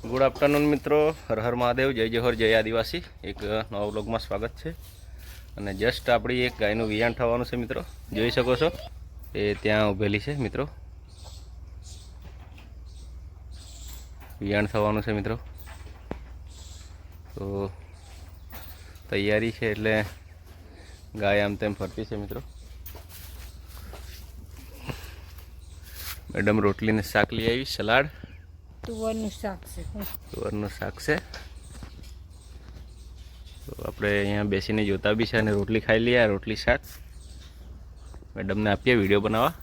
Good afternoon મિત્રો, હર હર મહાદેવ, જય જોહર, જય આદિવાસી. એક નવા વ્લોગમાં સ્વાગત છે. અને જસ્ટ આપણી એક ગાયનું વિયાણ થવાનું છે મિત્રો, જોઈ શકો છો એ ત્યાં ઊભેલી છે મિત્રો. વિયાણ થવાનું છે મિત્રો, તો તૈયારી છે એટલે ગાય આમ તેમ ફરતી છે મિત્રો. મેડમ રોટલીને શાક લઈ આવી, સલાડ, તુવરનું શાક છે. તુવરનું શાક છે. તો આપણે અહીંયા બેસીને જોતા બી છે અને રોટલી ખાઈ લઈએ. આ રોટલી શાક મેડમને આપીએ વિડીયો બનાવવા.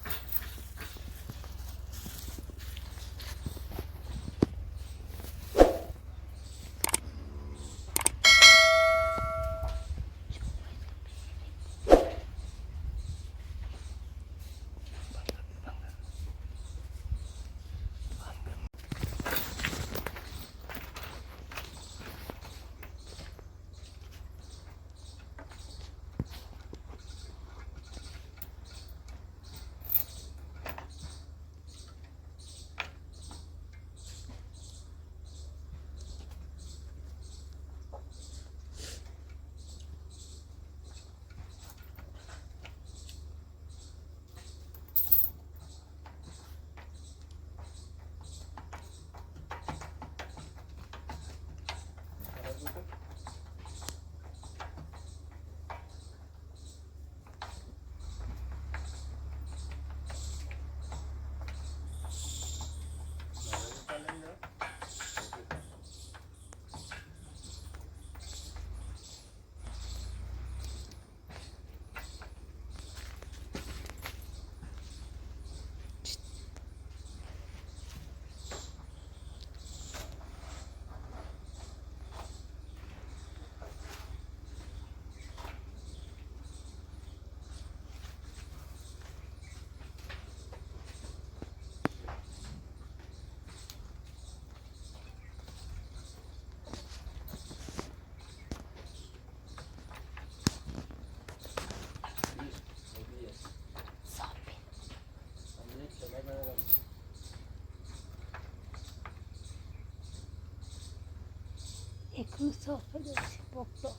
એકલું સફેદ છે પોપટો.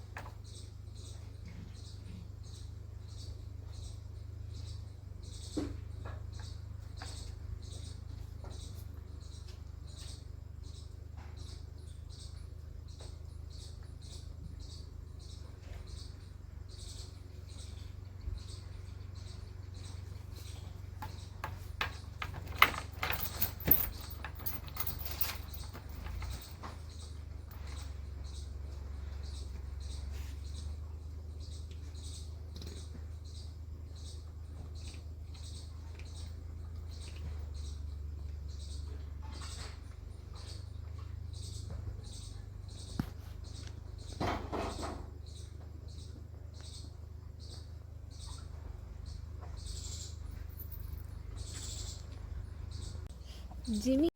જીમી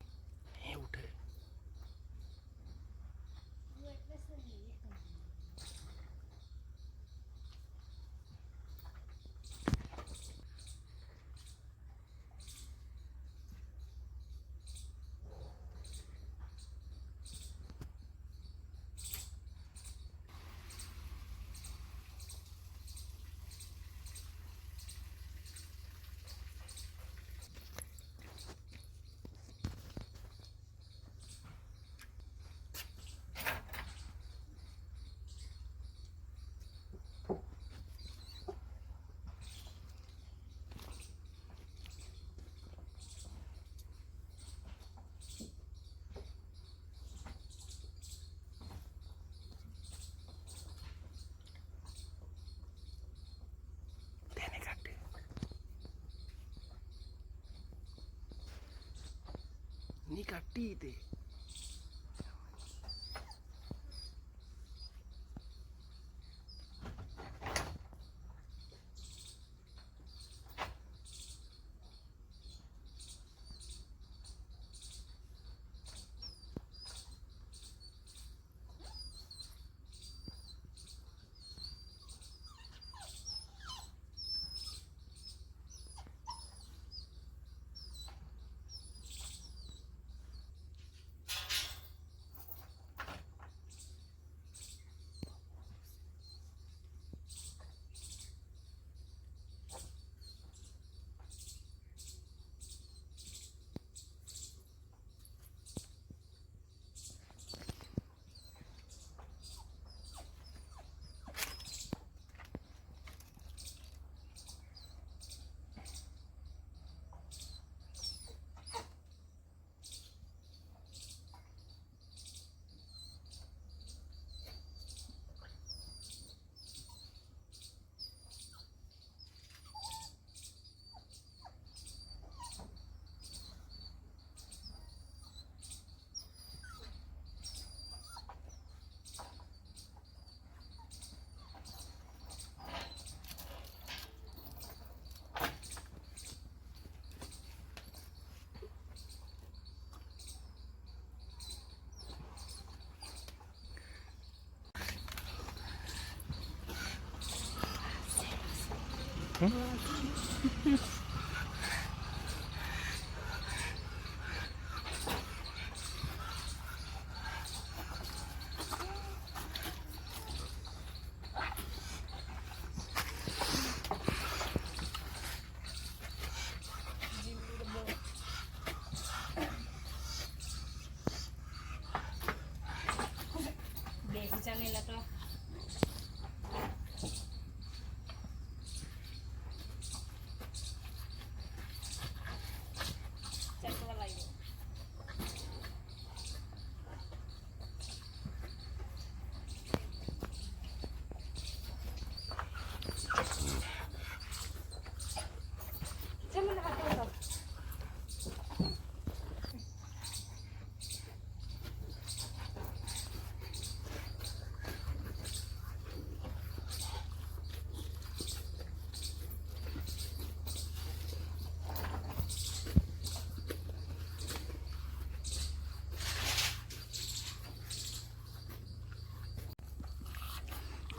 ની કાઢી તે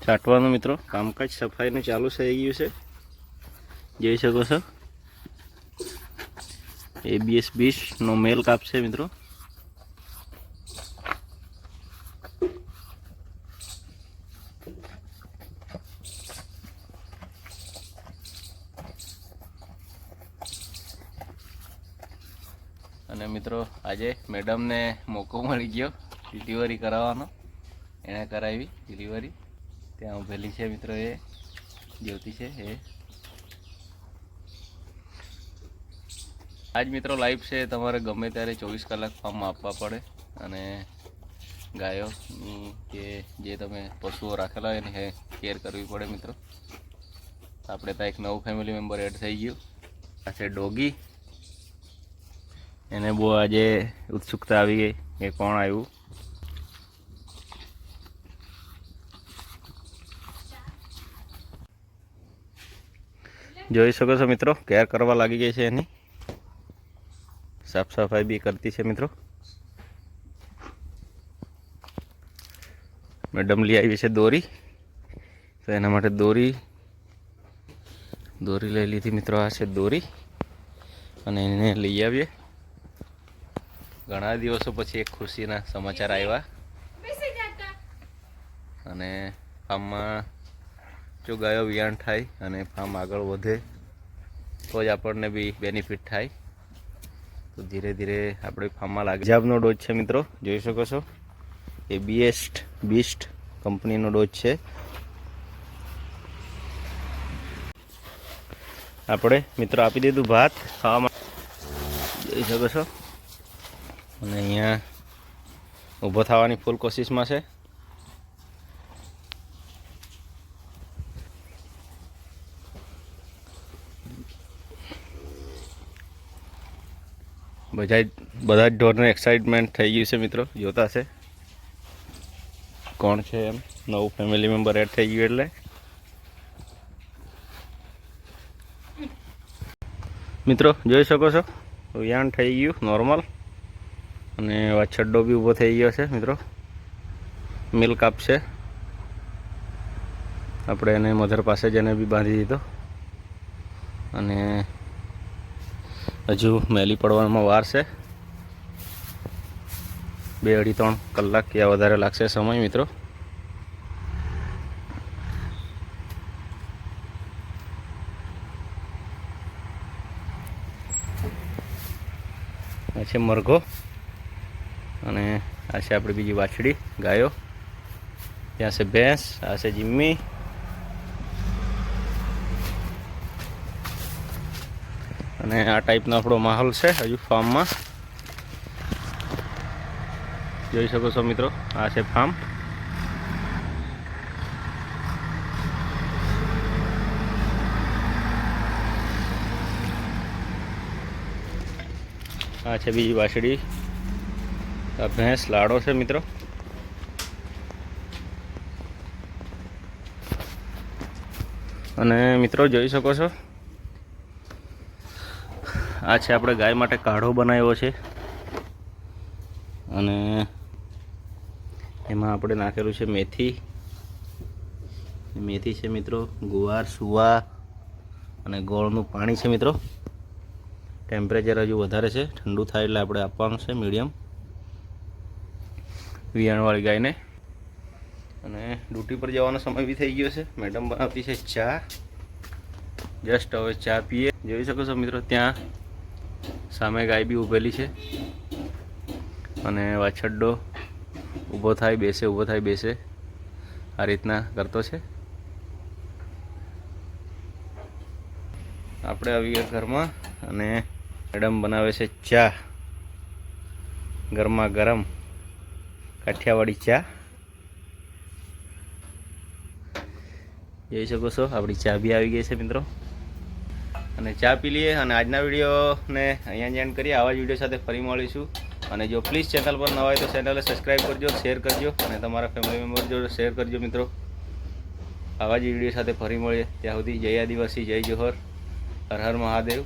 છાંટવાનું મિત્રો કામકાજ સફાઈનું ચાલુ થઈ ગયું છે, જોઈ શકો છો. ABS 20નો મેલ કાપ છે મિત્રો. અને મિત્રો આજે મેડમને મોકો મળી ગયો ડિલિવરી કરાવવાનો, એણે કરાવી ડિલિવરી. ત્યાં ઉભેલી છે મિત્રો, એ જ્યોતિ છે એ. આજ મિત્રો લાઈવ છે, તમારે ગમે ત્યારે 24 કલાક ફાર્મમાં આપવા પડે. અને ગાયો કે જે તમે પશુઓ રાખેલા હોય એને કેર કરવી પડે મિત્રો. આપણે ત્યાં એક નવું ફેમિલી મેમ્બર એડ થઈ ગયું, આ છે ડોગી. એને બહુ આજે ઉત્સુકતા આવી ગઈ કે કોણ આવ્યું. જોઈ શકો છો મિત્રો, કેર કરવા લાગી ગઈ છે એની. સાફ સફાઈ બી કરતી છે મિત્રો. મેડમ લઈ આવી છે દોરી, તો એના માટે દોરી લઈ લીધી મિત્રો. આ છે દોરી, અને એને લઈ આવીએ. ઘણા દિવસો પછી એક ખુશીના સમાચાર આવ્યા. અને ફાર્મમાં જો ગાયો વિયાણ થાય અને ફાર્મ આગળ વધે તો જ આપણને બી બેનિફિટ થાય. તો ધીરે ધીરે આપણે ફાર્મમાં લાગે. પંજાબનો ડોઝ છે મિત્રો, જોઈ શકો છો. ABS 20 કંપનીનો ડોઝ છે. આપણે મિત્રો આપી દીધું ભાત ખાવા માટે, જોઈ શકો છો. અને અહીંયા ઊભો થવાની ફૂલ કોશિશમાં છે. બધા જ ઢોરને એક્સાઇટમેન્ટ થઈ ગયું છે મિત્રો, જોતા છે કોણ છે એમ. નવું ફેમિલી મેમ્બર એડ થઈ ગયું એટલે મિત્રો જોઈ શકો છો. વિયાણ થઈ ગયું નોર્મલ, અને વાછરડો બી ઊભો થઈ ગયો છે મિત્રો. મિલ્ક આપશે. આપણે એને મધર પાસે જ એને બી બાંધી દીધો. અને હજુ મેલી પડવામાં વાર છે. 2-2.5-3 કલાક યા વધારે લાગશે સમય મિત્રો. આ છે મરઘો, અને આ છે આપણી બીજી વાછડી ગાયો. ત્યાં છે ભેંસ, આ છે જીમ્મી. અને આ ટાઈપનો આપણો માહોલ છે હજુ ફાર્મમાં, જોઈ શકો છો મિત્રો. આ છે ફાર્મ. આ છે બીજી વાછડી, આ ભેંસ લાડો છે મિત્રો. અને મિત્રો જોઈ શકો છો, આ છે આપણે ગાય માટે કાઢો બનાવ્યો છે. અને એમાં આપણે નાખેલું છે મેથી છે મિત્રો, ગુવાર, સુવા, અને ગોળનું પાણી છે મિત્રો. ટેમ્પરેચર હજુ વધારે છે, ઠંડુ થાય એટલે આપણે આપવાનું છે મીડિયમ વિયાણવાળી ગાયને. અને ડ્યુટી પર જવાનો સમય બી થઈ ગયો છે. મેડમ બનાવતી છે ચા. જસ્ટ હવે ચા પીએ. જોઈ શકો છો મિત્રો, ત્યાં સામે ગાય બી ઊભેલી છે અને વાછરડો ઊભો થાય બેસે, ઊભો થાય બેસે, આ રીતના કરતો છે. આપણે આવી ગયા ઘરમાં અને મેડમ બનાવે છે ચા, ગરમા ગરમ કાઠિયાવાડી ચા. જોઈ શકો છો આપણી ચા બી આવી ગઈ છે મિત્રો. અને ચા પી લઈએ અને આજના વિડીયોને અહીંયા જ એન્ડ કરીએ. આવા જ વિડીયો સાથે ફરી મળીશું. અને જો પ્લીઝ ચેનલ પર નવા હોય તો ચેનલને સબસ્ક્રાઈબ કરજો, શેર કરજો અને તમારા ફેમિલી મેમ્બર જોડે શેર કરજો મિત્રો. આવા જ વિડીયો સાથે ફરી મળીએ. ત્યાં સુધી જય આદિવાસી, જય જોહર, હર હર મહાદેવ.